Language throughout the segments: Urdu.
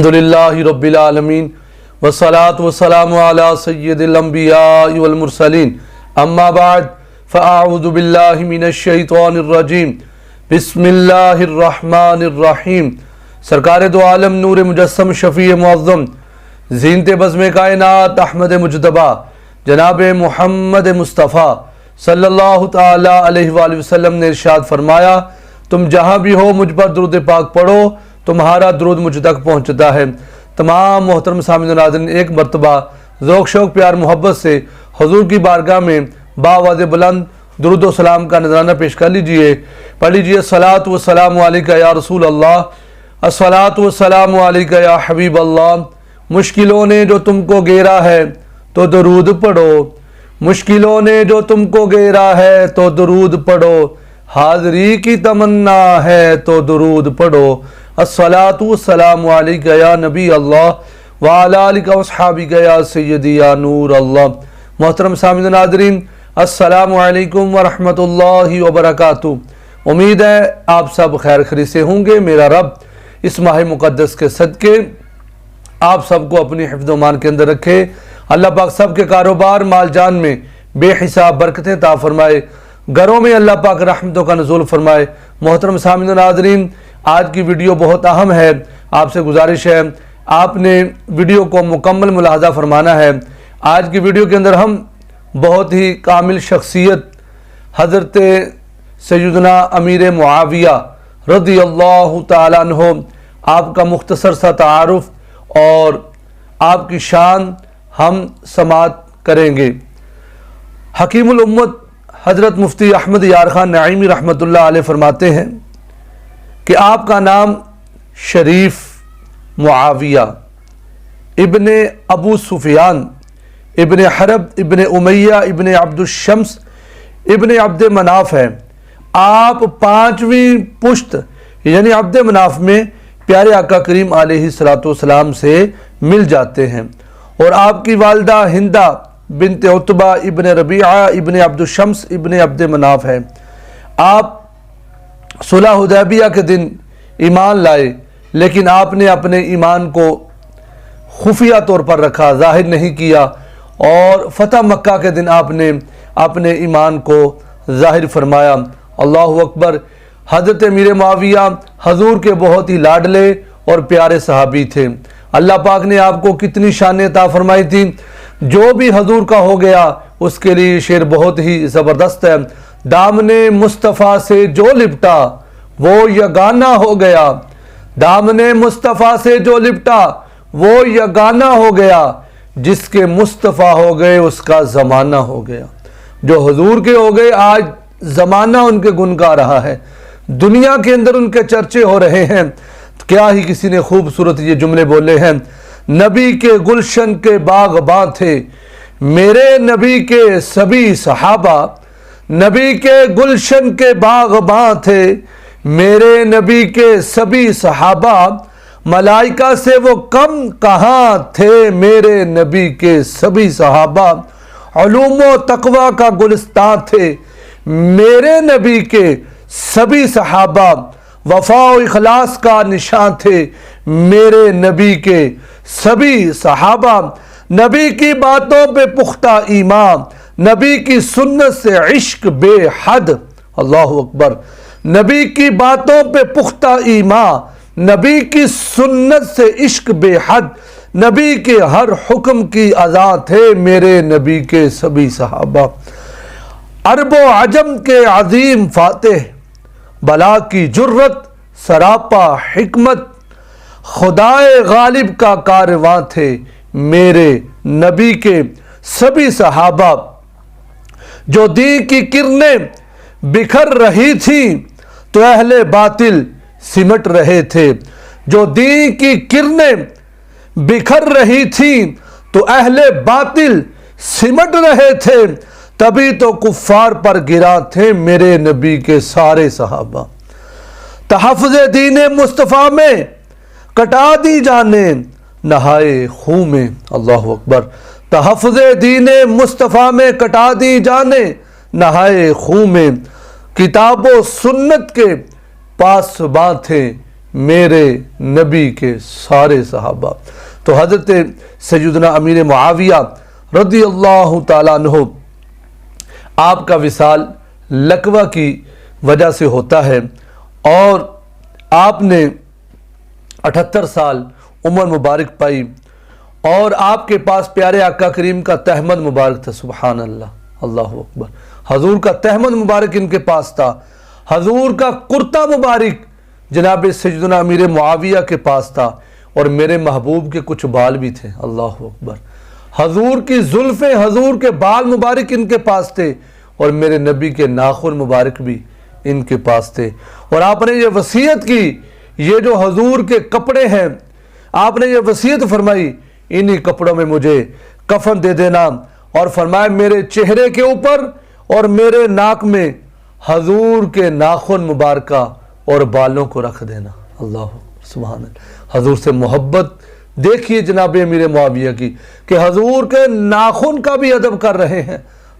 الحمدللہ رب العالمین والصلاة والسلام علی سید الانبیاء والمرسلین اما بعد فاعوذ باللہ من الشیطان الرجیم بسم اللہ الرحمن الرحیم۔ سرکار دو عالم نور مجسم شفیع معظم زینت بزم کائنات احمد مجتبی جناب محمد مصطفیٰ صلی اللہ تعالی علیہ وآلہ وسلم نے ارشاد فرمایا، تم جہاں بھی ہو مجھ پر درود پاک پڑھو، تمہارا درود مجھ تک پہنچتا ہے۔ تمام محترم سامعین و ناظرین، ایک مرتبہ ذوق شوق پیار محبت سے حضور کی بارگاہ میں باآواز بلند درود و سلام کا نذرانہ پیش کر لیجئے۔ پڑھ لیجئے، الصلاۃ والسلام علیکہ یا رسول اللہ، الصلاۃ والسلام علیکہ یا حبیب اللہ۔ مشکلوں نے جو تم کو گھیرا ہے تو درود پڑھو، مشکلوں نے جو تم کو گھیرا ہے تو درود پڑھو، حاضری کی تمنا ہے تو درود پڑھو۔ الصلاۃ والسلام علیکہ یا نبی اللہ وعلی آلکہ واصحابکہ یا سیدی یا نور اللہ۔ محترم سامعین و ناظرین، السلام علیکم ورحمۃ اللہ وبرکاتہ۔ امید ہے آپ سب خیر خیریت سے ہوں گے۔ میرا رب اس ماہ مقدس کے صدقے آپ سب کو اپنی حفظ و امان کے اندر رکھے۔ اللہ پاک سب کے کاروبار مال جان میں بے حساب برکتیں عطا فرمائے، گھروں میں اللہ پاک رحمتوں کا نزول فرمائے۔ محترم سامعین و ناظرین، آج کی ویڈیو بہت اہم ہے۔ آپ سے گزارش ہے آپ نے ویڈیو کو مکمل ملاحظہ فرمانا ہے۔ آج کی ویڈیو کے اندر ہم بہت ہی کامل شخصیت حضرت سیدنا امیر معاویہ رضی اللہ تعالیٰ عنہ، آپ کا مختصر سا تعارف اور آپ کی شان ہم سماعت کریں گے۔ حکیم الامت حضرت مفتی احمد یار خان نعیمی رحمۃ اللہ علیہ فرماتے ہیں کہ آپ کا نام شریف معاویہ ابن ابو سفیان ابن حرب ابن امیہ ابن عبد الشمس ابن عبد مناف ہے۔ آپ پانچویں پشت یعنی عبد مناف میں پیارے آقا کریم علیہ السلام سے مل جاتے ہیں، اور آپ کی والدہ ہندہ بنت عتبہ ابن ربیعہ ابن عبد الشمس ابن عبد مناف ہے۔ آپ صلح حدیبیہ کے دن ایمان لائے، لیکن آپ نے اپنے ایمان کو خفیہ طور پر رکھا، ظاہر نہیں کیا، اور فتح مکہ کے دن آپ نے اپنے ایمان کو ظاہر فرمایا۔ اللہ اکبر۔ حضرت امیر معاویہ حضور کے بہت ہی لاڈلے اور پیارے صحابی تھے۔ اللہ پاک نے آپ کو کتنی شانیں عطا فرمائی تھی، جو بھی حضور کا ہو گیا اس کے لیے شعر بہت ہی زبردست ہے۔ دامن مصطفیٰ سے جو لپٹا وہ یگانہ ہو گیا، دامن مصطفیٰ سے جو لپٹا وہ یگانہ ہو گیا، جس کے مصطفیٰ ہو گئے اس کا زمانہ ہو گیا۔ جو حضور کے ہو گئے آج زمانہ ان کے گن گا رہا ہے، دنیا کے اندر ان کے چرچے ہو رہے ہیں۔ کیا ہی کسی نے خوبصورت یہ جملے بولے ہیں، نبی کے گلشن کے باغباں تھے میرے نبی کے سبھی صحابہ، نبی کے گلشن کے باغباں تھے میرے نبی کے سبھی صحابہ، ملائکہ سے وہ کم کہاں تھے میرے نبی کے سبھی صحابہ، علوم و تقوی کا گلستان تھے میرے نبی کے سبھی صحابہ، وفا و اخلاص کا نشان تھے میرے نبی کے سبھی صحابہ، نبی کی باتوں پہ پختہ ایمان، نبی کی سنت سے عشق بے حد۔ اللہ اکبر۔ نبی کی باتوں پہ پختہ ایمان، نبی کی سنت سے عشق بے حد، نبی کے ہر حکم کی اذاں تھے میرے نبی کے سبھی صحابہ، عرب و عجم کے عظیم فاتح، بلا کی جرت سراپا حکمت، خدائے غالب کا کارواں تھے میرے نبی کے سبھی صحابہ، جو دین کی کرنیں بکھر رہی تھیں تو اہل باطل سمٹ رہے تھے، جو دین کی کرنیں بکھر رہی تھیں تو اہل باطل سمٹ رہے تھے، تبھی تو کفار پر گرا تھے میرے نبی کے سارے صحابہ، تحفظ دین مصطفیٰ میں کٹا دی جانیں نہائے خون میں۔ اللہ اکبر۔ تحفظ دین مصطفیٰ میں کٹا دی جانیں نہائے خون میں، کتاب و سنت کے پاسباں تھے میرے نبی کے سارے صحابہ۔ تو حضرت سیدنا امیر معاویہ رضی اللہ تعالیٰ عنہ آپ کا وصال لقوہ کی وجہ سے ہوتا ہے، اور آپ نے 78 سال عمر مبارک پائی، اور آپ کے پاس پیارے آقا کریم کا تہمد مبارک تھا۔ سبحان اللہ، اللہ اکبر۔ حضور کا تہمد مبارک ان کے پاس تھا، حضور کا کرتا مبارک جناب سیدنا امیر معاویہ کے پاس تھا، اور میرے محبوب کے کچھ بال بھی تھے۔ اللہ اکبر۔ حضور کی زلفیں، حضور کے بال مبارک ان کے پاس تھے، اور میرے نبی کے ناخن مبارک بھی ان کے پاس تھے۔ اور آپ نے یہ وصیت کی، یہ جو حضور کے کپڑے ہیں، آپ نے یہ وصیت فرمائی انہی کپڑوں میں مجھے کفن دے دینا، اور فرمایا میرے چہرے کے اوپر اور میرے ناک میں حضور کے ناخن مبارکہ اور بالوں کو رکھ دینا۔ اللہ سبحان اللہ۔ حضور سے محبت دیکھیے جناب امیر معاویہ کی، کہ حضور کے ناخن کا بھی ادب کر رہے ہیں،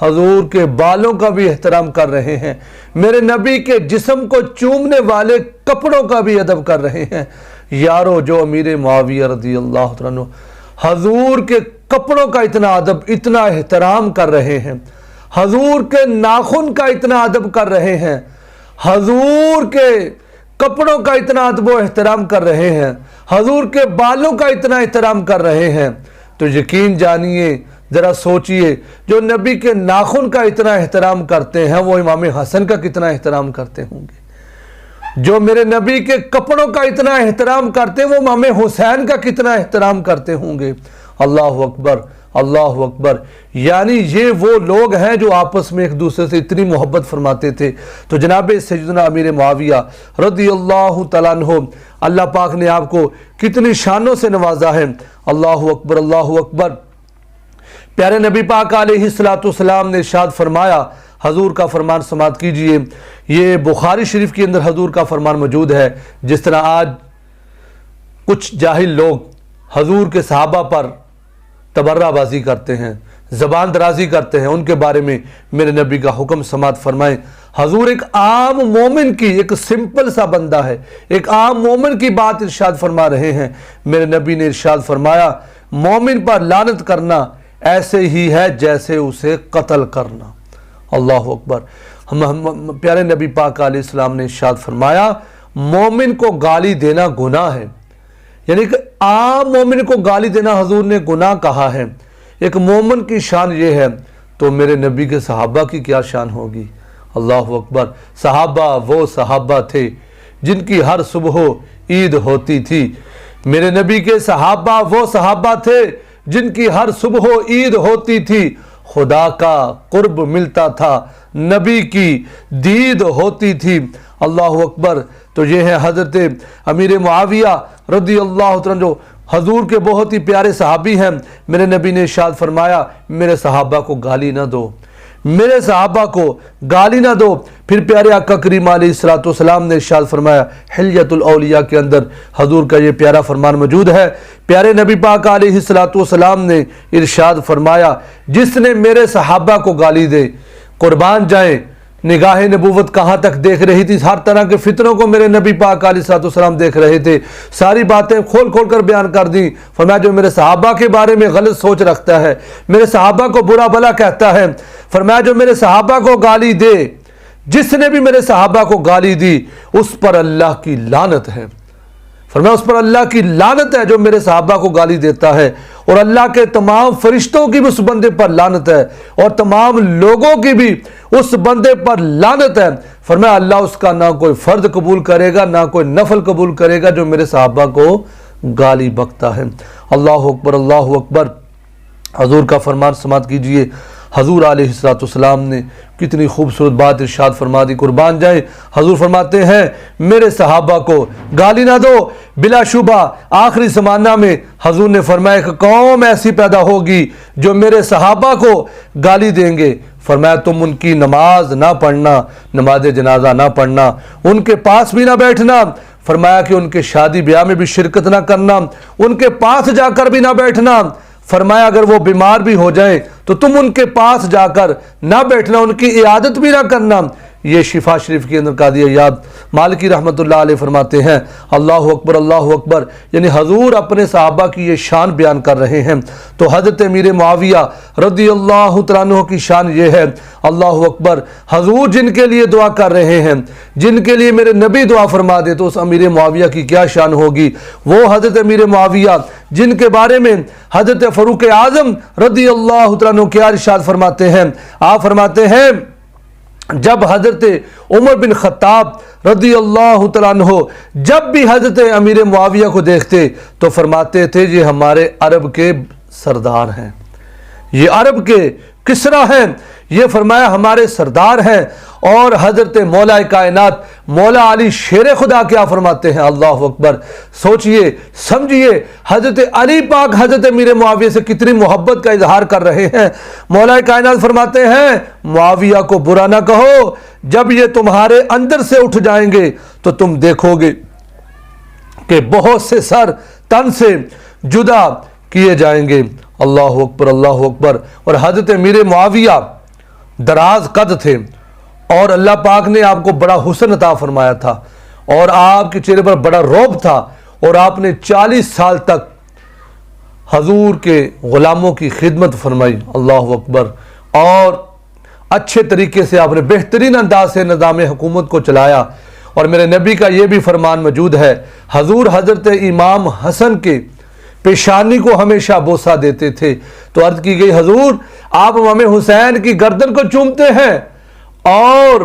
حضور کے بالوں کا بھی احترام کر رہے ہیں، میرے نبی کے جسم کو چومنے والے کپڑوں کا بھی ادب کر رہے ہیں۔ یارو، جو امیر معاویہ رضی اللہ عنہ حضور کے کپڑوں کا اتنا ادب، اتنا احترام کر رہے ہیں، حضور کے ناخن کا اتنا ادب کر رہے ہیں، حضور کے کپڑوں کا اتنا ادب و احترام کر رہے ہیں، حضور کے بالوں کا اتنا احترام کر رہے ہیں، تو یقین جانیے، ذرا سوچئے، جو نبی کے ناخن کا اتنا احترام کرتے ہیں وہ امام حسن کا کتنا احترام کرتے ہوں گے۔ جو میرے نبی کے کپڑوں کا اتنا احترام کرتے ہیں وہ امام حسین کا کتنا احترام کرتے ہوں گے۔ اللہ اکبر، اللہ اکبر۔ یعنی یہ وہ لوگ ہیں جو آپس میں ایک دوسرے سے اتنی محبت فرماتے تھے۔ تو جناب سیدنا امیر معاویہ رضی اللہ تعالیٰ عنہ، اللہ پاک نے آپ کو کتنی شانوں سے نوازا ہے۔ اللہ اکبر، اللہ اکبر۔ پیارے نبی پاک علیہ السلام نے ارشاد فرمایا، حضور کا فرمان سماعت کیجئے، یہ بخاری شریف کے اندر حضور کا فرمان موجود ہے۔ جس طرح آج کچھ جاہل لوگ حضور کے صحابہ پر تبرہ بازی کرتے ہیں، زبان درازی کرتے ہیں، ان کے بارے میں میرے نبی کا حکم سماعت فرمائیں۔ حضور ایک عام مومن کی، ایک سمپل سا بندہ ہے، ایک عام مومن کی بات ارشاد فرما رہے ہیں۔ میرے نبی نے ارشاد فرمایا، مومن پر لعنت کرنا ایسے ہی ہے جیسے اسے قتل کرنا۔ اللہ اکبر۔ ہم پیارے نبی پاک علیہ السلام نے ارشاد فرمایا، مومن کو گالی دینا گناہ ہے، یعنی کہ عام مومن کو گالی دینا حضور نے گناہ کہا ہے۔ ایک مومن کی شان یہ ہے، تو میرے نبی کے صحابہ کی کیا شان ہوگی۔ اللہ اکبر۔ صحابہ وہ صحابہ تھے جن کی ہر صبح عید ہوتی تھی۔ میرے نبی کے صحابہ وہ صحابہ تھے جن کی ہر صبح عید ہوتی تھی، خدا کا قرب ملتا تھا، نبی کی دید ہوتی تھی۔ اللہ اکبر۔ تو یہ ہے حضرت امیر معاویہ رضی اللہ عنہ، جو حضور کے بہت ہی پیارے صحابی ہیں۔ میرے نبی نے ارشاد فرمایا، میرے صحابہ کو گالی نہ دو، میرے صحابہ کو گالی نہ دو۔ پھر پیارے آقا کریم علیہ السلام نے ارشاد فرمایا، حلیۃ الاولیاء کے اندر حضور کا یہ پیارا فرمان موجود ہے۔ پیارے نبی پاک علیہ السلام نے ارشاد فرمایا، جس نے میرے صحابہ کو گالی دے، قربان جائیں، نگاہ نبوت کہاں تک دیکھ رہی تھی، ہر طرح کے فتنوں کو میرے نبی پاک علیہ السلام دیکھ رہے تھے، ساری باتیں کھول کھول کر بیان کر دیں۔ فرمایا، جو میرے صحابہ کے بارے میں غلط سوچ رکھتا ہے، میرے صحابہ کو برا بھلا کہتا ہے، فرمایا جو میرے صحابہ کو گالی دے، جس نے بھی میرے صحابہ کو گالی دی اس پر اللہ کی لعنت ہے۔ فرمایا اس پر اللہ کی لعنت ہے جو میرے صحابہ کو گالی دیتا ہے، اور اللہ کے تمام فرشتوں کی بھی اس بندے پر لعنت ہے، اور تمام لوگوں کی بھی اس بندے پر لعنت ہے۔ فرمایا اللہ اس کا نہ کوئی فرض قبول کرے گا، نہ کوئی نفل قبول کرے گا جو میرے صحابہ کو گالی بکتا ہے۔ اللہ اکبر، اللہ اکبر۔ حضور کا فرمان سماعت کیجئے۔ حضور علیہ السلام نے کتنی خوبصورت بات ارشاد فرما دی، قربان جائیں۔ حضور فرماتے ہیں، میرے صحابہ کو گالی نہ دو۔ بلا شبہ آخری زمانہ میں حضور نے فرمایا کہ قوم ایسی پیدا ہوگی جو میرے صحابہ کو گالی دیں گے۔ فرمایا تم ان کی نماز نہ پڑھنا، نماز جنازہ نہ پڑھنا، ان کے پاس بھی نہ بیٹھنا۔ فرمایا کہ ان کے شادی بیاہ میں بھی شرکت نہ کرنا، ان کے پاس جا کر بھی نہ بیٹھنا۔ فرمایا اگر وہ بیمار بھی ہو جائیں تو تم ان کے پاس جا کر نہ بیٹھنا، ان کی عیادت بھی نہ کرنا۔ یہ شفا شریف کے اندر قاضی ایاد مالکی رحمۃ اللہ علیہ فرماتے ہیں اللہ اکبر، یعنی حضور اپنے صحابہ کی یہ شان بیان کر رہے ہیں، تو حضرت امیر معاویہ رضی اللہ تعالیٰ عنہ کی شان یہ ہے، اللہ اکبر، حضور جن کے لیے دعا کر رہے ہیں، جن کے لیے میرے نبی دعا فرما دے، تو اس امیر معاویہ کی کیا شان ہوگی۔ وہ حضرت امیر معاویہ جن کے بارے میں حضرت فاروق اعظم رضی اللہ تعالیٰ عنہ کیا ارشاد فرماتے ہیں، آپ فرماتے ہیں جب حضرت عمر بن خطاب رضی اللہ تعالیٰ عنہ جب بھی حضرت امیر معاویہ کو دیکھتے تو فرماتے تھے یہ ہمارے عرب کے سردار ہیں، یہ عرب کے کسریٰ ہیں، یہ فرمایا ہمارے سردار ہیں۔ اور حضرت مولا کائنات مولا علی شیر خدا کیا فرماتے ہیں، اللہ اکبر، سوچئے سمجھئے حضرت علی پاک حضرت امیر معاویہ سے کتنی محبت کا اظہار کر رہے ہیں۔ مولا کائنات فرماتے ہیں معاویہ کو برا نہ کہو، جب یہ تمہارے اندر سے اٹھ جائیں گے تو تم دیکھو گے کہ بہت سے سر تن سے جدا کیے جائیں گے، اللہ اکبر اللہ اکبر۔ اور حضرت امیر معاویہ دراز قد تھے اور اللہ پاک نے آپ کو بڑا حسن عطا فرمایا تھا اور آپ کے چہرے پر بڑا رعب تھا، اور آپ نے 40 سال تک حضور کے غلاموں کی خدمت فرمائی، اللہ اکبر، اور اچھے طریقے سے آپ نے بہترین انداز سے نظام حکومت کو چلایا۔ اور میرے نبی کا یہ بھی فرمان موجود ہے، حضور حضرت امام حسن کے پیشانی کو ہمیشہ بوسہ دیتے تھے، تو عرض کی گئی حضور آپ امام حسین کی گردن کو چومتے ہیں اور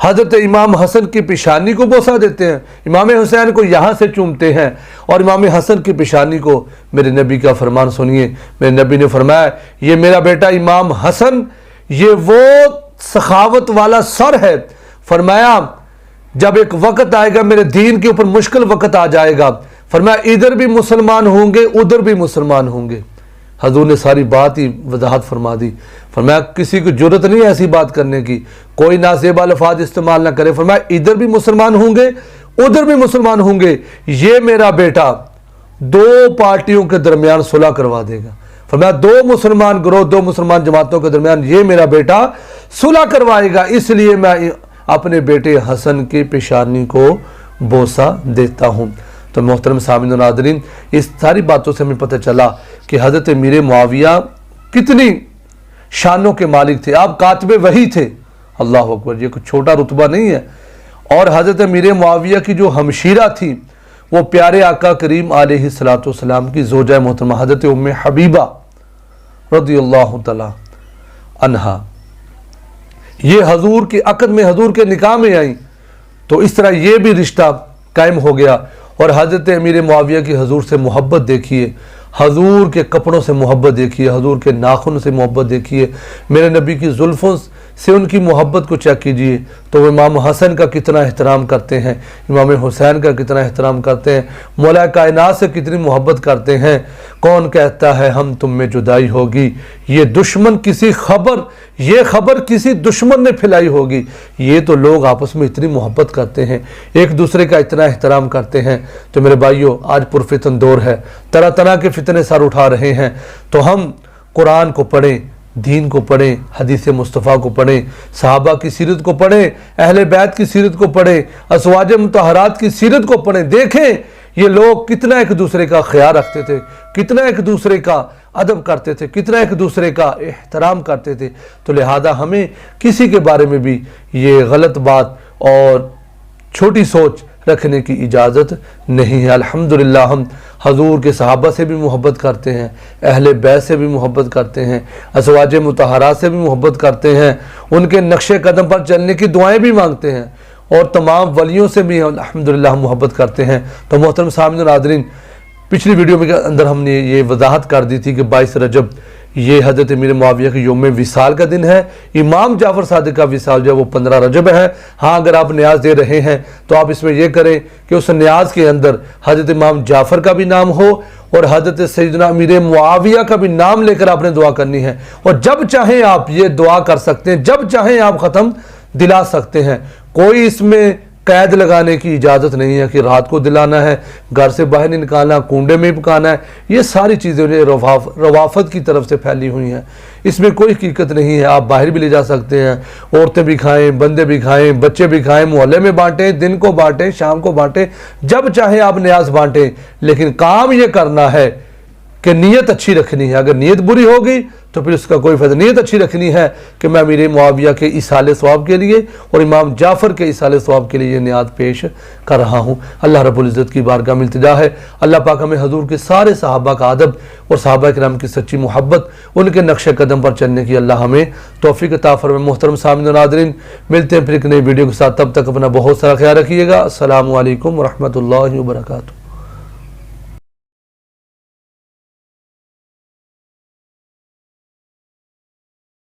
حضرت امام حسن کی پیشانی کو بوسہ دیتے ہیں، امام حسین کو یہاں سے چومتے ہیں اور امام حسن کی پیشانی کو۔ میرے نبی کا فرمان سنیے، میرے نبی نے فرمایا یہ میرا بیٹا امام حسن یہ وہ سخاوت والا سر ہے، فرمایا جب ایک وقت آئے گا میرے دین کے اوپر مشکل وقت آ جائے گا، فرمایا ادھر بھی مسلمان ہوں گے ادھر بھی مسلمان ہوں گے۔ حضور نے ساری بات ہی وضاحت فرما دی، فرمایا کسی کو جرت نہیں ہے ایسی بات کرنے کی، کوئی نازیبا الفاظ استعمال نہ کرے، فرمایا ادھر بھی مسلمان ہوں گے ادھر بھی مسلمان ہوں گے، یہ میرا بیٹا دو پارٹیوں کے درمیان صلح کروا دے گا، فرمایا دو مسلمان گروہ دو مسلمان جماعتوں کے درمیان یہ میرا بیٹا صلح کروائے گا، اس لیے میں اپنے بیٹے حسن کی پیشانی کو بوسہ دیتا ہوں۔ تو محترم سامعین و ناظرین، اس ساری باتوں سے ہمیں پتہ چلا کہ حضرت امیر معاویہ کتنی شانوں کے مالک تھے، آپ کاتب وحی تھے، اللہ اکبر، یہ کوئی چھوٹا رتبہ نہیں ہے۔ اور حضرت امیر معاویہ کی جو ہمشیرہ تھی وہ پیارے آقا کریم علیہ السلام کی زوجہ محترمہ حضرت ام حبیبہ رضی اللہ تعالی عنہا، یہ حضور کے عقد میں حضور کے نکاح میں آئیں، تو اس طرح یہ بھی رشتہ قائم ہو گیا۔ اور حضرت امیر معاویہ کی حضور سے محبت دیکھیے، حضور کے کپڑوں سے محبت دیکھیے، حضور کے ناخن سے محبت دیکھیے، میرے نبی کی زلفوں سے ان کی محبت کو چیک کیجئے، تو وہ امام حسن کا کتنا احترام کرتے ہیں، امام حسین کا کتنا احترام کرتے ہیں، مولا کائنات سے کتنی محبت کرتے ہیں۔ کون کہتا ہے ہم تم میں جدائی ہوگی، یہ خبر کسی دشمن نے پھیلائی ہوگی، یہ تو لوگ آپس میں اتنی محبت کرتے ہیں، ایک دوسرے کا اتنا احترام کرتے ہیں۔ تو میرے بھائیوں، آج پرفتن دور ہے، طرح طرح کے فتنے سر اٹھا رہے ہیں، تو ہم قرآن کو پڑھیں، دین کو پڑھیں، حدیث مصطفیٰ کو پڑھیں، صحابہ کی سیرت کو پڑھیں، اہل بیت کی سیرت کو پڑھیں، ازواج مطہرات کی سیرت کو پڑھیں، دیکھیں یہ لوگ کتنا ایک دوسرے کا خیال رکھتے تھے، کتنا ایک دوسرے کا ادب کرتے تھے، کتنا ایک دوسرے کا احترام کرتے تھے۔ تو لہذا ہمیں کسی کے بارے میں بھی یہ غلط بات اور چھوٹی سوچ رکھنے کی اجازت نہیں ہے۔ الحمدللہ ہم حضور کے صحابہ سے بھی محبت کرتے ہیں، اہل بیت سے بھی محبت کرتے ہیں، ازواج مطہرات سے بھی محبت کرتے ہیں، ان کے نقش قدم پر چلنے کی دعائیں بھی مانگتے ہیں، اور تمام ولیوں سے بھی الحمدللہ ہم محبت کرتے ہیں۔ تو محترم سامعین و ناظرین، پچھلی ویڈیو میں اندر ہم نے یہ وضاحت کر دی تھی کہ 22 رجب یہ حضرت امیر معاویہ کے یوم وصال کا دن ہے، امام جعفر صادق کا وصال جو ہے وہ 15 رجب ہے۔ ہاں اگر آپ نیاز دے رہے ہیں تو آپ اس میں یہ کریں کہ اس نیاز کے اندر حضرت امام جعفر کا بھی نام ہو اور حضرت سیدنا امیر معاویہ کا بھی نام لے کر آپ نے دعا کرنی ہے، اور جب چاہیں آپ یہ دعا کر سکتے ہیں، جب چاہیں آپ ختم دلا سکتے ہیں، کوئی اس میں قید لگانے کی اجازت نہیں ہے کہ رات کو دلانا ہے، گھر سے باہر نہیں نکالنا، کنڈے میں پکانا ہے، یہ ساری چیزیں روافت کی طرف سے پھیلی ہوئی ہیں، اس میں کوئی حقیقت نہیں ہے۔ آپ باہر بھی لے جا سکتے ہیں، عورتیں بھی کھائیں، بندے بھی کھائیں، بچے بھی کھائیں، محلے میں بانٹیں، دن کو بانٹیں، شام کو بانٹیں، جب چاہیں آپ نیاز بانٹیں، لیکن کام یہ کرنا ہے کہ نیت اچھی رکھنی ہے۔ اگر نیت بری ہوگی تو پھر اس کا کوئی فائدہ۔ نیت اچھی رکھنی ہے کہ میں امیر معاویہ کے ایصال ثواب کے لیے اور امام جعفر کے ایصال ثواب کے لیے یہ نیت پیش کر رہا ہوں۔ اللہ رب العزت کی بارگاہ میں التجا ہے، اللہ پاک ہمیں حضور کے سارے صحابہ کا ادب اور صحابہ کرام کی سچی محبت، ان کے نقش قدم پر چلنے کی اللہ ہمیں توفیق عطا فرمائے۔ محترم سامعین و ناظرین، ملتے ہیں پھر ایک نئی ویڈیو کے ساتھ، تب تک اپنا بہت سارا خیال رکھیے گا۔ السلام علیکم ورحمۃ اللہ وبرکاتہ۔